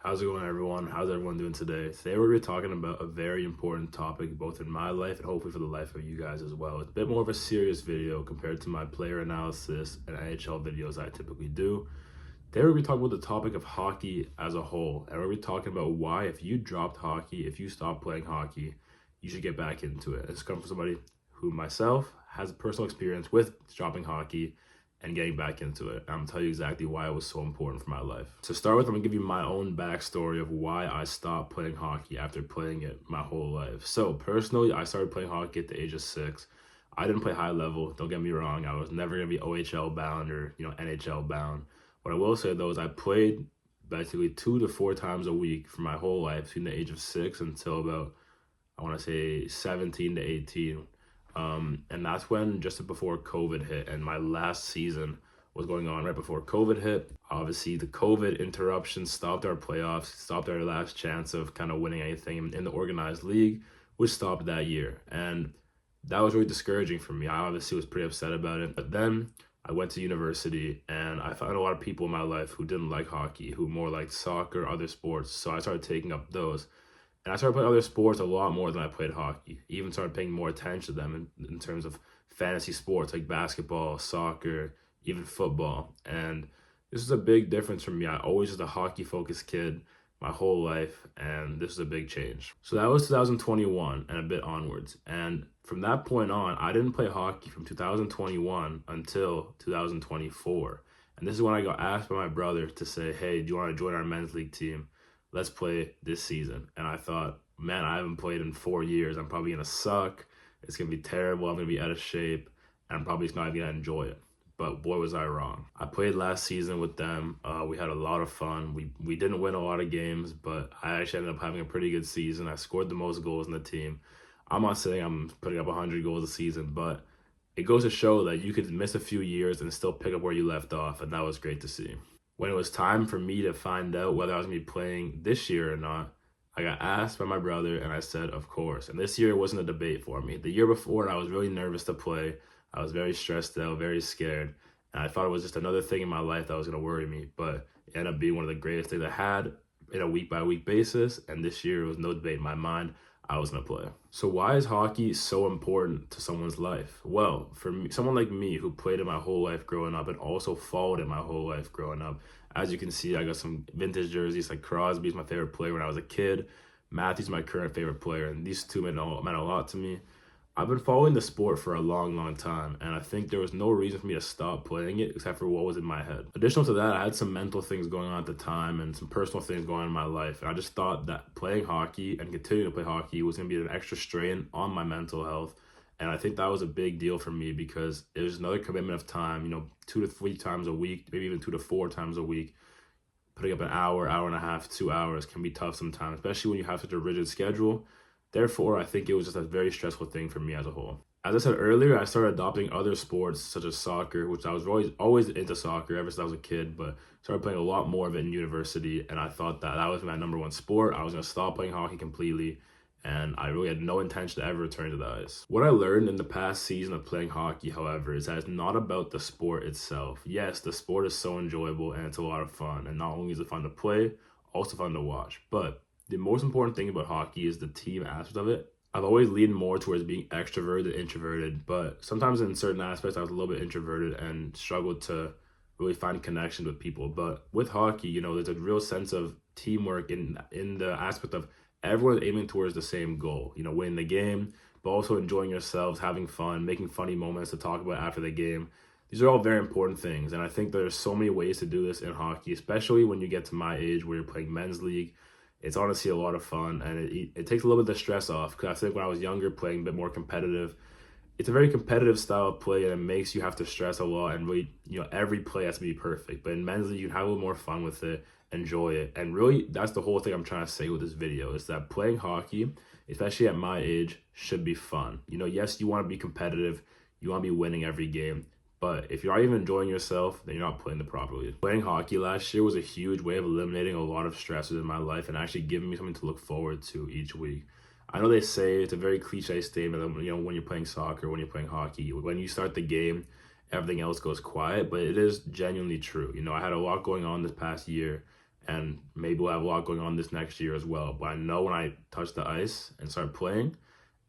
How's it going, everyone? How's everyone doing today? Today, we're going to be talking about a very important topic, both in my life and hopefully for the life of you guys as well. It's a bit more of a serious video compared to my player analysis and NHL videos I typically do. Today, we're going to be talking about the topic of hockey as a whole, and we're going to be talking about why, if you dropped hockey, if you stopped playing hockey, you should get back into it. It's come from somebody who, myself, has a personal experience with dropping hockey and getting back into it. I'm gonna tell you exactly why it was so important for my life. To start with, I'm gonna give you my own backstory of why I stopped playing hockey after playing it my whole life. So personally, I started playing hockey at the age of 6. I didn't play high level, don't get me wrong. I was never gonna be OHL bound or NHL bound. What I will say though is I played basically 2 to 4 times a week for my whole life between the age of 6 until about, I wanna say 17 to 18. And that's when just before COVID hit, and my last season was going on right before COVID hit. Obviously, the COVID interruption stopped our playoffs, stopped our last chance of kind of winning anything in the organized league, which stopped that year. And that was really discouraging for me. I obviously was pretty upset about it. But then I went to university and I found a lot of people in my life who didn't like hockey, who more liked soccer, other sports. So I started taking up those. And I started playing other sports a lot more than I played hockey. Even started paying more attention to them in terms of fantasy sports like basketball, soccer, even football. And this is a big difference for me. I always was a hockey focused kid my whole life, and this is a big change. So that was 2021 and a bit onwards. And from that point on, I didn't play hockey from 2021 until 2024. And this is when I got asked by my brother to say, hey, do you want to join our men's league team? Let's play this season. And I thought, man, I haven't played in 4 years. I'm probably going to suck. It's going to be terrible. I'm going to be out of shape. And I'm probably not going to enjoy it. But boy, was I wrong. I played last season with them. We had a lot of fun. We didn't win a lot of games, but I actually ended up having a pretty good season. I scored the most goals in the team. I'm not saying I'm putting up 100 goals a season, but it goes to show that you could miss a few years and still pick up where you left off, and that was great to see. When it was time for me to find out whether I was going to be playing this year or not, I got asked by my brother, and I said, of course. And this year wasn't a debate for me. The year before, I was really nervous to play. I was very stressed out, very scared. And I thought it was just another thing in my life that was going to worry me. But it ended up being one of the greatest things I had in a week-by-week basis. And this year, it was no debate in my mind. I was going to play. So why is hockey so important to someone's life? Well, for me, someone like me who played it my whole life growing up and also followed it my whole life growing up, as you can see, I got some vintage jerseys. Like Crosby's my favorite player when I was a kid. Matthews my current favorite player, and these two meant a lot to me. I've been following the sport for a long time, and I think there was no reason for me to stop playing it except for what was in my head. Additional to that, I had some mental things going on at the time and some personal things going on in my life, and I just thought that playing hockey and continuing to play hockey was going to be an extra strain on my mental health, and I think that was a big deal for me because it was another commitment of time, 2 to 3 times a week, maybe even 2 to 4 times a week. Putting up an hour and a half, 2 hours can be tough sometimes, especially when you have such a rigid schedule. Therefore, I think it was just a very stressful thing for me as a whole. As I said earlier, I started adopting other sports such as soccer, which I was always into soccer ever since I was a kid, but started playing a lot more of it in university, and I thought that was my number one sport. I was going to stop playing hockey completely, and I really had no intention to ever return to the ice. What I learned in the past season of playing hockey, however, is that it's not about the sport itself. Yes, the sport is so enjoyable, and it's a lot of fun, and not only is it fun to play, also fun to watch, but the most important thing about hockey is the team aspect of it. I've always leaned more towards being extroverted than introverted, but sometimes in certain aspects I was a little bit introverted and struggled to really find connection with people. But with hockey, there's a real sense of teamwork in the aspect of everyone aiming towards the same goal, winning the game, but also enjoying yourselves, having fun, making funny moments to talk about after the game. These are all very important things, and I think there's so many ways to do this in hockey, especially when you get to my age where you're playing men's league. It's honestly a lot of fun, and it takes a little bit of the stress off, because I think when I was younger playing a bit more competitive, it's a very competitive style of play, and it makes you have to stress a lot, and really, every play has to be perfect. But in men's league, you can have a little more fun with it, enjoy it, and really, that's the whole thing I'm trying to say with this video, is that playing hockey, especially at my age, should be fun. Yes, you want to be competitive, you want to be winning every game, but if you're not even enjoying yourself, then you're not playing it properly. Playing hockey last year was a huge way of eliminating a lot of stresses in my life and actually giving me something to look forward to each week. I know they say it's a very cliche statement that, when you're playing soccer, when you're playing hockey, when you start the game, everything else goes quiet, but it is genuinely true. I had a lot going on this past year, and maybe we'll have a lot going on this next year as well. But I know when I touch the ice and start playing,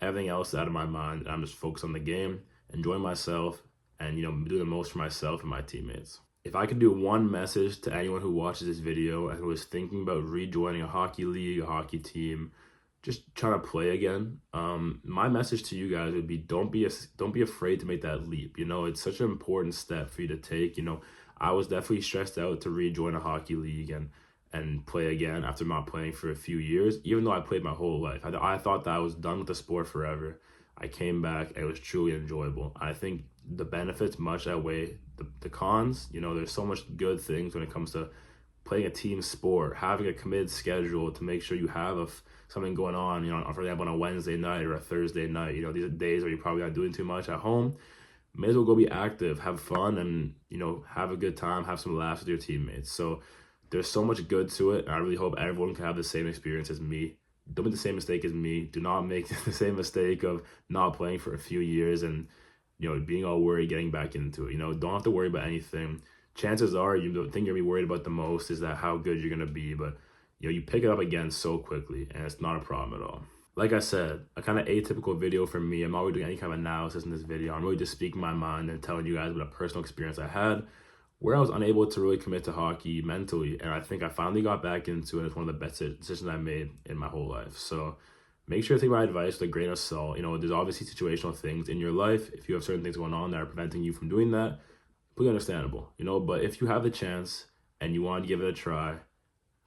everything else is out of my mind. I'm just focused on the game, enjoying myself, and do the most for myself and my teammates. If I could do one message to anyone who watches this video and who is thinking about rejoining a hockey league, a hockey team, just trying to play again, my message to you guys would be don't be afraid to make that leap. It's such an important step for you to take. I was definitely stressed out to rejoin a hockey league and play again after not playing for a few years, even though I played my whole life. I thought that I was done with the sport forever. I came back and it was truly enjoyable. I think the benefits much outweigh the cons. There's so much good things when it comes to playing a team sport, having a committed schedule to make sure you have something going on, for example, on a Wednesday night or a Thursday night. These are days where you're probably not doing too much at home. May as well go be active, have fun, and, have a good time, have some laughs with your teammates. So there's so much good to it, and I really hope everyone can have the same experience as me. Don't make the same mistake as me. Do not make the same mistake of not playing for a few years and, being all worried getting back into it. Don't have to worry about anything. Chances are the thing you're going to be worried about the most is that how good you're going to be, but, you pick it up again so quickly, and it's not a problem at all. Like I said, a kind of atypical video for me. I'm not really doing any kind of analysis in this video. I'm really just speaking my mind and telling you guys about a personal experience I had where I was unable to really commit to hockey mentally. And I think I finally got back into it. It's one of the best decisions I made in my whole life. So make sure to take my advice with a grain of salt. There's obviously situational things in your life. If you have certain things going on that are preventing you from doing that, completely understandable, but if you have the chance and you want to give it a try,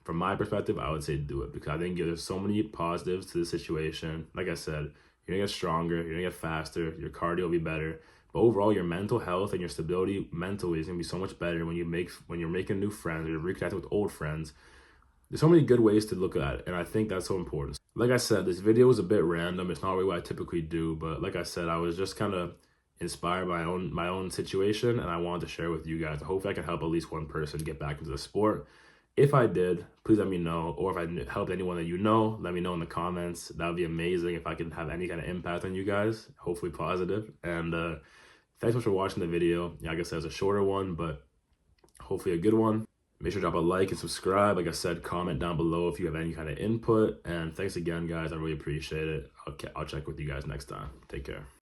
from my perspective, I would say do it, because I think there's so many positives to the situation. Like I said, you're gonna get stronger, you're gonna get faster, your cardio will be better, but overall, your mental health and your stability mentally is gonna be so much better when you're making new friends or you're reconnecting with old friends. There's so many good ways to look at it, and I think that's so important. Like I said, this video was a bit random. It's not really what I typically do, but like I said, I was just kind of inspired by my own situation, and I wanted to share with you guys. Hopefully I can help at least one person get back into the sport. If I did, please let me know. Or if I helped anyone that let me know in the comments. That would be amazing if I can have any kind of impact on you guys, hopefully positive. And thanks so much for watching the video. Like I said, it's a shorter one, but hopefully a good one. Make sure to drop a like and subscribe. Like I said, comment down below if you have any kind of input. And thanks again, guys. I really appreciate it. I'll check with you guys next time. Take care.